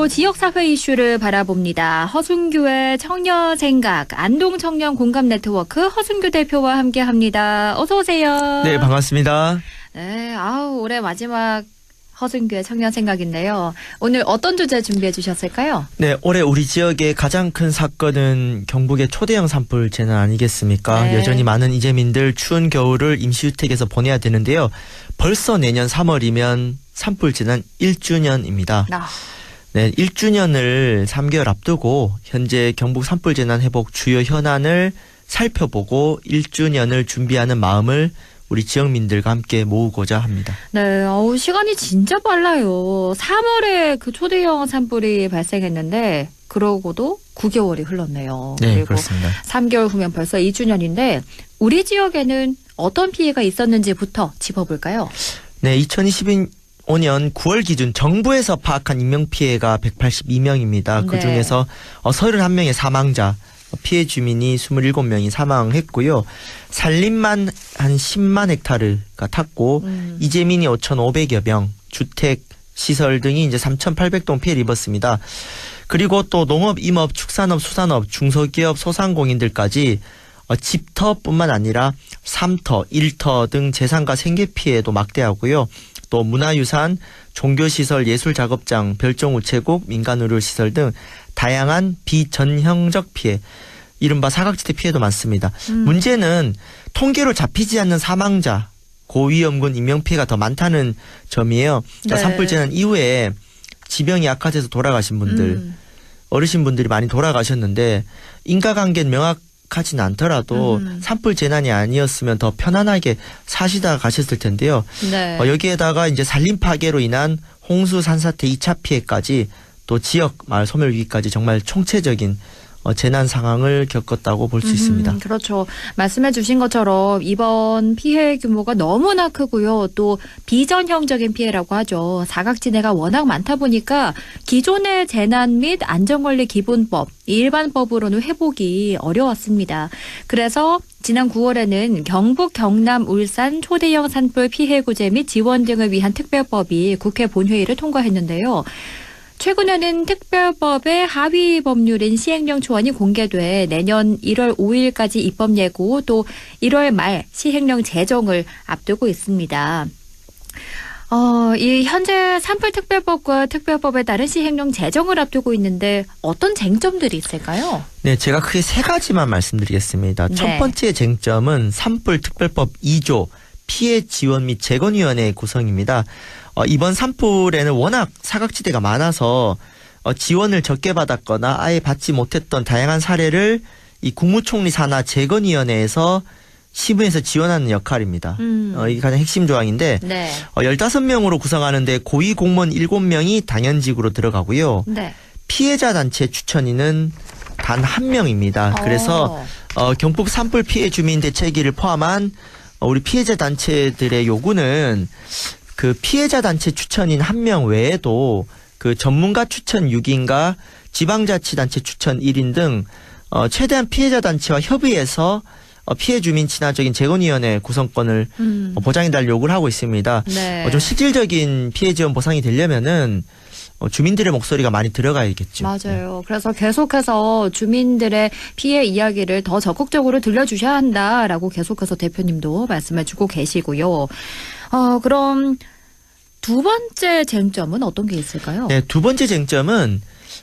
주로 지역사회 이슈를 바라봅니다. 허순교의 청년생각, 안동청년 공감네트워크 허순교 대표와 함께합니다. 어서 오세요. 네, 반갑습니다. 네, 올해 마지막 허순교의 청년생각인데요. 오늘 어떤 주제 준비해 주셨을까요? 네, 올해 우리 지역의 가장 큰 사건은 경북의 초대형 산불 재난 아니겠습니까? 네. 여전히 많은 이재민들 추운 겨울을 임시주택에서 보내야 되는데요. 벌써 내년 3월이면 산불 재난 1주년입니다. 네, 1주년을 3개월 앞두고 현재 경북 산불 재난 회복 주요 현안을 살펴보고 1주년을 준비하는 마음을 우리 지역민들과 함께 모으고자 합니다. 네, 시간이 진짜 빨라요. 3월에 그 초대형 산불이 발생했는데 그러고도 9개월이 흘렀네요. 네, 그리고 그렇습니다. 3개월 후면 벌써 2주년인데 우리 지역에는 어떤 피해가 있었는지부터 짚어볼까요? 네, 2025년 9월 기준 정부에서 파악한 인명피해가 182명입니다. 그중에서 31명의 사망자, 피해 주민이 27명이 사망했고요. 산림만 한 10만 헥타르가 탔고 이재민이 5,500여 명, 주택, 시설 등이 이제 3,800동 피해를 입었습니다. 그리고 또 농업, 임업, 축산업, 수산업, 중소기업, 소상공인들까지 집터뿐만 아니라 3터, 1터 등 재산과 생계 피해도 막대하고요. 또 문화유산, 종교시설, 예술작업장, 별종우체국, 민간의료시설 등 다양한 비전형적 피해, 이른바 사각지대 피해도 많습니다. 문제는 통계로 잡히지 않는 사망자, 고위험군 인명피해가 더 많다는 점이에요. 그러니까 네. 산불 재난 이후에 지병이 악화돼서 돌아가신 분들, 어르신분들이 많이 돌아가셨는데 인과관계는 명확하진 않더라도 산불 재난이 아니었으면 더 편안하게 사시다가 가셨을 텐데요. 네. 여기에다가 이제 산림 파괴로 인한 홍수 산사태 2차 피해까지 또 지역 마을 소멸 위기까지 정말 총체적인 재난 상황을 겪었다고 볼 수 있습니다. 그렇죠. 말씀해 주신 것처럼 이번 피해 규모가 너무나 크고요. 또 비전형적인 피해라고 하죠. 사각지대가 워낙 많다 보니까 기존의 재난 및 안전관리 기본법, 일반법으로는 회복이 어려웠습니다. 그래서 지난 9월에는 경북, 경남, 울산 초대형 산불 피해 구제 및 지원 등을 위한 특별법이 국회 본회의를 통과했는데요. 최근에는 특별법의 하위 법률인 시행령 초안이 공개돼 내년 1월 5일까지 입법 예고 또 1월 말 시행령 제정을 앞두고 있습니다. 이 현재 산불특별법과 특별법에 따른 시행령 제정을 앞두고 있는데 어떤 쟁점들이 있을까요? 네, 제가 크게 세 가지만 말씀드리겠습니다. 네. 첫 번째 쟁점은 산불특별법 2조 피해 지원 및 재건위원회 구성입니다. 이번 산불에는 워낙 사각지대가 많아서 지원을 적게 받았거나 아예 받지 못했던 다양한 사례를 이 국무총리 산하 재건위원회에서 시부에서 지원하는 역할입니다. 이게 가장 핵심 조항인데 네. 15명으로 구성하는데 고위 공무원 7명이 당연직으로 들어가고요. 네. 피해자 단체 추천인은 단 1명입니다. 그래서 경북 산불 피해 주민 대책위를 포함한 우리 피해자 단체들의 요구는 그 피해자 단체 추천인 1명 외에도 그 전문가 추천 6인과 지방자치단체 추천 1인 등 최대한 피해자 단체와 협의해서 피해 주민 친화적인 재건위원회 구성권을 보장해달 요구를 하고 있습니다. 네. 좀 실질적인 피해 지원 보상이 되려면은 주민들의 목소리가 많이 들어가야겠죠. 맞아요. 그래서 계속해서 주민들의 피해 이야기를 더 적극적으로 들려주셔야 한다라고 계속해서 대표님도 말씀해주고 계시고요. 그럼 두 번째 쟁점은 어떤 게 있을까요? 네, 두 번째 쟁점은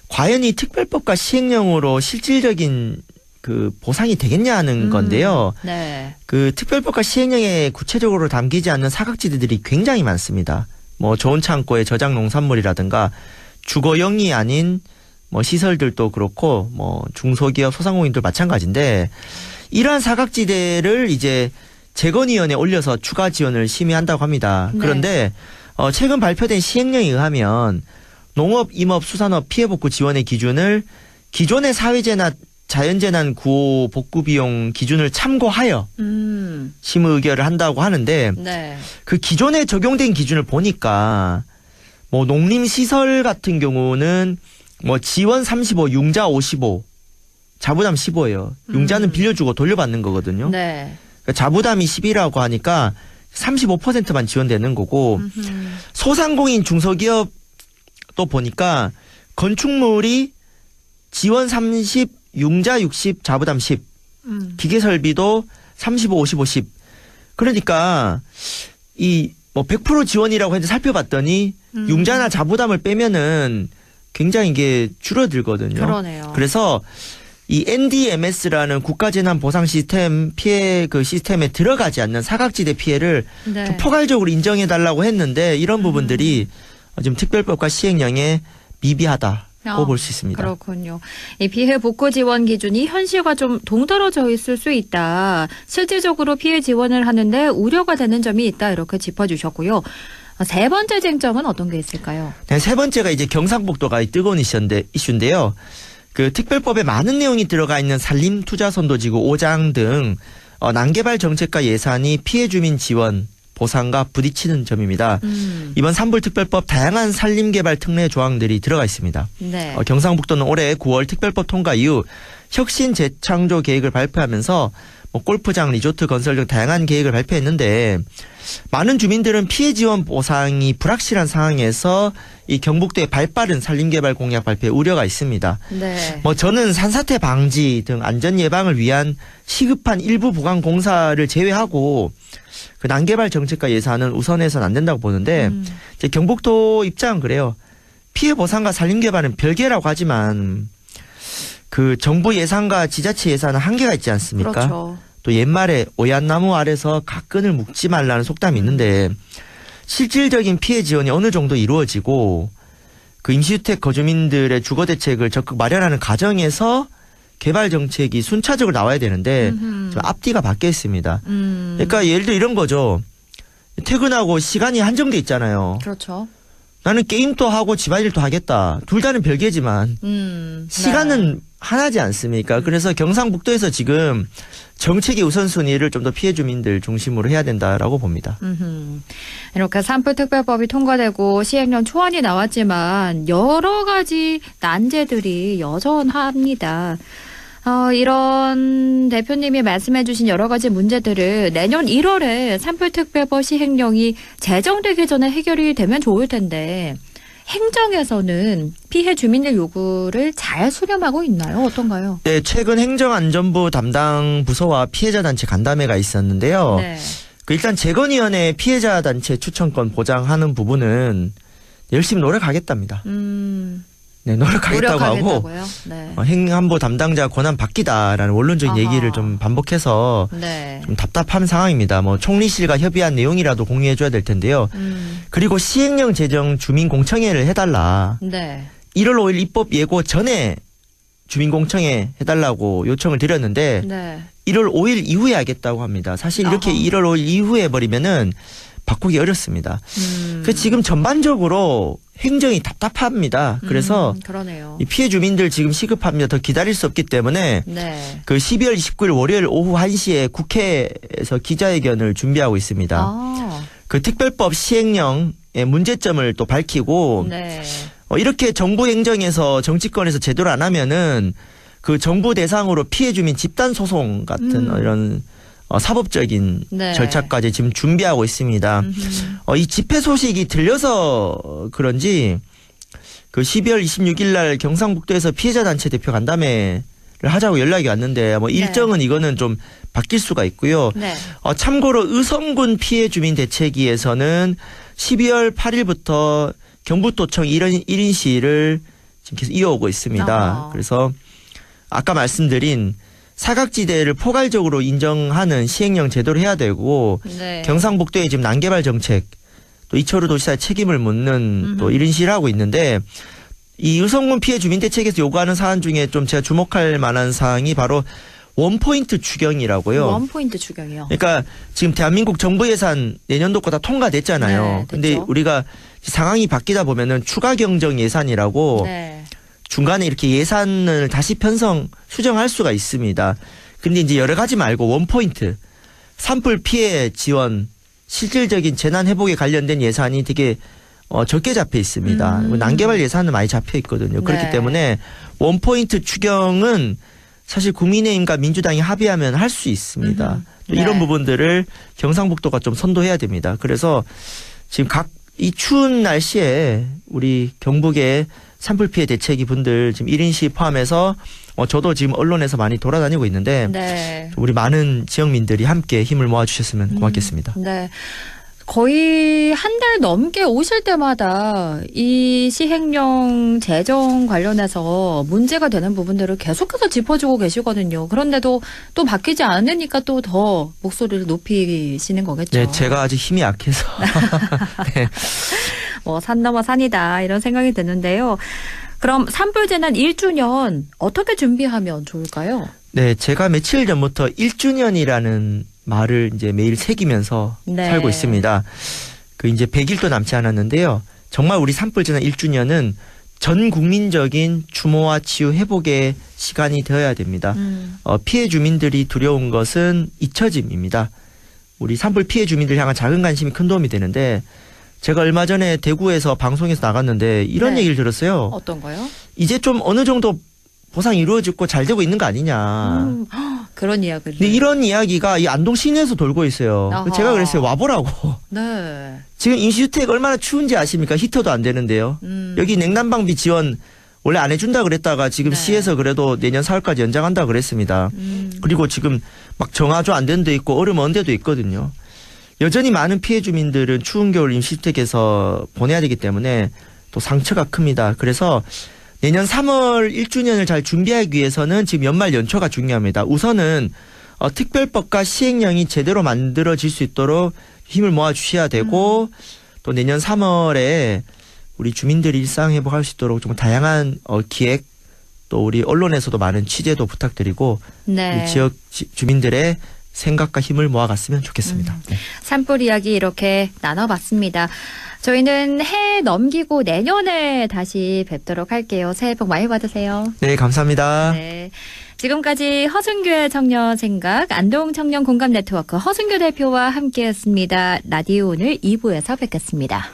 과연 이 특별법과 시행령으로 실질적인 그 보상이 되겠냐는 건데요. 네. 그 특별법과 시행령에 구체적으로 담기지 않는 사각지대들이 굉장히 많습니다. 뭐 좋은 창고의 저장 농산물이라든가 주거용이 아닌 뭐 시설들도 그렇고 뭐 중소기업 소상공인들 마찬가지인데 이러한 사각지대를 이제 재건위원회에 올려서 추가 지원을 심의한다고 합니다. 네. 그런데 최근 발표된 시행령에 의하면 농업, 임업, 수산업 피해복구 지원의 기준을 기존의 사회재난, 자연재난 구호 복구 비용 기준을 참고하여 심의 의결을 한다고 하는데 네. 그 기존에 적용된 기준을 보니까 뭐 농림시설 같은 경우는 뭐 지원 35, 융자 55, 자부담 15예요. 융자는 빌려주고 돌려받는 거거든요. 네. 그러니까 자부담이 10이라고 하니까 35%만 지원되는 거고 소상공인 중소기업 또 보니까 건축물이 지원 30, 융자 60, 자부담 10. 기계 설비도 35, 55, 10. 그러니까 이 뭐 100% 지원이라고 했는데 살펴봤더니 융자나 자부담을 빼면은 굉장히 이게 줄어들거든요. 그러네요. 그래서 이 NDMS라는 국가재난보상 시스템 피해 그 시스템에 들어가지 않는 사각지대 피해를 네. 좀 포괄적으로 인정해달라고 했는데 이런 부분들이 지금 특별법과 시행령에 미비하다고 볼 수 있습니다. 그렇군요. 이 피해 복구 지원 기준이 현실과 좀 동떨어져 있을 수 있다. 실질적으로 피해 지원을 하는데 우려가 되는 점이 있다. 이렇게 짚어주셨고요. 세 번째 쟁점은 어떤 게 있을까요? 네, 세 번째가 이제 경상북도가 뜨거운 이슈인데요. 그 특별법에 많은 내용이 들어가 있는 산림 투자 선도지구 5장 등 난개발 정책과 예산이 피해 주민 지원 보상과 부딪히는 점입니다. 이번 산불특별법 다양한 산림개발 특례 조항들이 들어가 있습니다. 네. 경상북도는 올해 9월 특별법 통과 이후 혁신 재창조 계획을 발표하면서 뭐 골프장, 리조트 건설 등 다양한 계획을 발표했는데 많은 주민들은 피해 지원 보상이 불확실한 상황에서 이 경북도의 발빠른 산림개발 공약 발표에 우려가 있습니다. 네. 뭐 저는 산사태 방지 등 안전 예방을 위한 시급한 일부 보강 공사를 제외하고 그 난개발 정책과 예산은 우선해서는 안 된다고 보는데 이제 경북도 입장은 그래요. 피해 보상과 산림개발은 별개라고 하지만 그 정부 예산과 지자체 예산은 한계가 있지 않습니까? 그렇죠. 또 옛말에 오얏나무 아래서 갓끈을 묶지 말라는 속담이 있는데 실질적인 피해 지원이 어느 정도 이루어지고 그 임시주택 거주민들의 주거 대책을 적극 마련하는 과정에서 개발 정책이 순차적으로 나와야 되는데 좀 앞뒤가 바뀌어 있습니다. 그러니까 예를 들어 이런 거죠. 퇴근하고 시간이 한정돼 있잖아요. 그렇죠. 나는 게임도 하고 집안일도 하겠다. 둘 다는 별개지만 시간은 네. 하나지 않습니까? 그래서 경상북도에서 지금 정책의 우선순위를 좀 더 피해 주민들 중심으로 해야 된다라고 봅니다. 이렇게 산불특별법이 통과되고 시행령 초안이 나왔지만 여러 가지 난제들이 여전합니다. 이런 대표님이 말씀해 주신 여러 가지 문제들을 내년 1월에 산불특별법 시행령이 제정되기 전에 해결이 되면 좋을 텐데 행정에서는 피해 주민들 요구를 잘 수렴하고 있나요? 어떤가요? 네, 최근 행정안전부 담당 부서와 피해자 단체 간담회가 있었는데요. 네. 일단 재건위원회 피해자 단체 추천권 보장하는 부분은 열심히 노력하겠답니다. 네, 노력하겠다고 하고 노력하겠다고요? 네. 행안부 담당자 권한 바뀌다라는 원론적인 아하. 얘기를 좀 반복해서 네. 좀 답답한 상황입니다. 뭐 총리실과 협의한 내용이라도 공유해줘야 될 텐데요. 그리고 시행령 제정 주민공청회를 해달라. 네. 1월 5일 입법 예고 전에 주민공청회 해달라고 요청을 드렸는데 네. 1월 5일 이후에 하겠다고 합니다. 사실 이렇게 아하. 1월 5일 이후에 해버리면은 바꾸기 어렵습니다. 그 지금 전반적으로 행정이 답답합니다. 그래서 그러네요. 이 피해 주민들 지금 시급합니다. 더 기다릴 수 없기 때문에 네. 그 12월 29일 월요일 오후 1시에 국회에서 기자회견을 준비하고 있습니다. 아. 그 특별법 시행령의 문제점을 또 밝히고 네. 이렇게 정부 행정에서 정치권에서 제대로 안 하면은 그 정부 대상으로 피해 주민 집단 소송 같은 이런 사법적인 네. 절차까지 지금 준비하고 있습니다. 이 집회 소식이 들려서 그런지 그 12월 26일 날 경상북도에서 피해자 단체 대표 간담회를 하자고 연락이 왔는데 뭐 일정은 이거는 좀 바뀔 수가 있고요. 네. 참고로 의성군 피해 주민 대책위에서는 12월 8일부터 경북도청 1인 시위를 지금 계속 이어오고 있습니다. 그래서 아까 말씀드린 사각지대를 포괄적으로 인정하는 시행령 제도를 해야 되고 네. 경상북도의 지금 난개발 정책 또 이철우 도지사의 책임을 묻는 또 이런 시위를 하고 있는데 이 의성군 피해 주민 대책에서 요구하는 사안 중에 좀 제가 주목할 만한 사항이 바로 원포인트 추경이라고요. 원포인트 추경이요. 그러니까 지금 대한민국 정부 예산 내년도 거 다 통과됐잖아요. 네, 근데 됐죠. 우리가 상황이 바뀌다 보면은 추가 경정 예산이라고 네. 중간에 이렇게 예산을 다시 수정할 수가 있습니다. 근데 이제 여러 가지 말고 원포인트, 산불 피해 지원, 실질적인 재난 회복에 관련된 예산이 되게 적게 잡혀 있습니다. 난개발 예산은 많이 잡혀 있거든요. 그렇기 네. 때문에 원포인트 추경은 사실 국민의힘과 민주당이 합의하면 할 수 있습니다. 또 네. 이런 부분들을 경상북도가 좀 선도해야 됩니다. 그래서 지금 이 추운 날씨에 우리 경북의 산불 피해 대책위 분들 지금 1인 시 포함해서 저도 지금 언론에서 많이 돌아다니고 있는데 네. 우리 많은 지역민들이 함께 힘을 모아주셨으면 고맙겠습니다. 네. 거의 한 달 넘게 오실 때마다 이 시행령 제정 관련해서 문제가 되는 부분들을 계속해서 짚어주고 계시거든요. 그런데도 또 바뀌지 않으니까 또 더 목소리를 높이시는 거겠죠. 네, 제가 아직 힘이 약해서. 네. 뭐 산 넘어 산이다 이런 생각이 드는데요. 그럼 산불재난 1주년 어떻게 준비하면 좋을까요? 네, 제가 며칠 전부터 1주년이라는 말을 이제 매일 새기면서 네. 살고 있습니다. 그 이제 100일도 남지 않았는데요. 정말 우리 산불재난 1주년은 전 국민적인 추모와 치유 회복의 시간이 되어야 됩니다. 피해 주민들이 두려운 것은 잊혀짐입니다. 우리 산불 피해 주민들 향한 작은 관심이 큰 도움이 되는데 제가 얼마 전에 대구에서 방송에서 나갔는데 이런 네. 얘기를 들었어요. 어떤 거요? 이제 좀 어느 정도 보상이 이루어지고 잘 되고 있는 거 아니냐. 그런 이야기를. 근데 이런 이야기가 이 안동 시내에서 돌고 있어요. 아하. 제가 그랬어요. 와보라고. 네. 지금 임시주택 얼마나 추운지 아십니까? 히터도 안 되는데요. 여기 냉난방비 지원 원래 안 해준다 그랬다가 지금 네. 시에서 그래도 내년 4월까지 연장한다 그랬습니다. 그리고 지금 막 정화조 안 된 데 있고 얼음 언 데도 있거든요. 여전히 많은 피해 주민들은 추운 겨울 임시주택에서 보내야 되기 때문에 또 상처가 큽니다. 그래서 내년 3월 1주년을 잘 준비하기 위해서는 지금 연말 연초가 중요합니다. 우선은 특별법과 시행령이 제대로 만들어질 수 있도록 힘을 모아 주셔야 되고 또 내년 3월에 우리 주민들이 일상 회복할 수 있도록 좀 다양한 기획 또 우리 언론에서도 많은 취재도 부탁드리고 네. 우리 지역 주민들의 생각과 힘을 모아갔으면 좋겠습니다. 네. 산불 이야기 이렇게 나눠봤습니다. 저희는 해 넘기고 내년에 다시 뵙도록 할게요. 새해 복 많이 받으세요. 네, 감사합니다. 네. 지금까지 허승규의 청년 생각, 안동 청년 공감 네트워크 허승규 대표와 함께했습니다. 라디오 오늘 2부에서 뵙겠습니다.